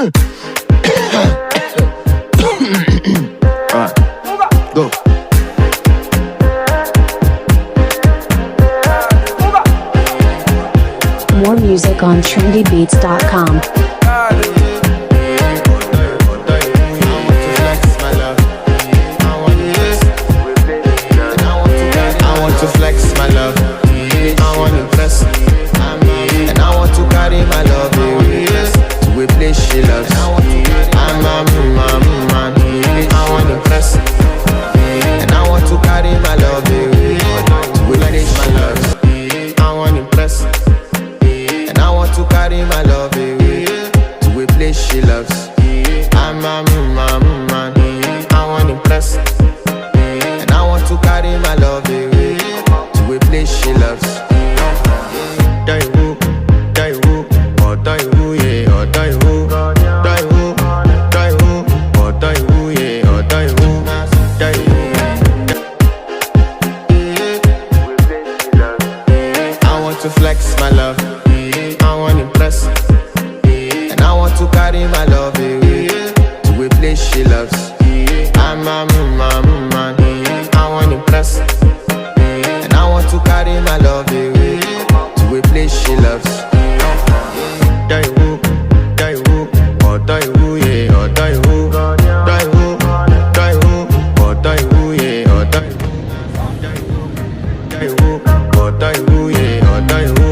Alright, go. More music on trendybeats.com. To flex my love, I want to impress, and I want to carry my love to a place she loves. I'm a man, I want to impress, and I want to carry my love to a place she loves. I want to impress, and I want to carry my love to a place she loves. I'm a man, I want to impress, and I want to carry my love to a place she loves. Die who, or die who, yeah, or die who, die who, or die who, yeah, or die who, die who. I want to flex my love, I want to impress, and I want to carry my love to a place she loves. I'm a man, I want to impress, and I want to carry my love to a place she loves. Die who, or die who, yeah, or die who, die who, or die who, yeah, or die who, or die who, yeah, or die who.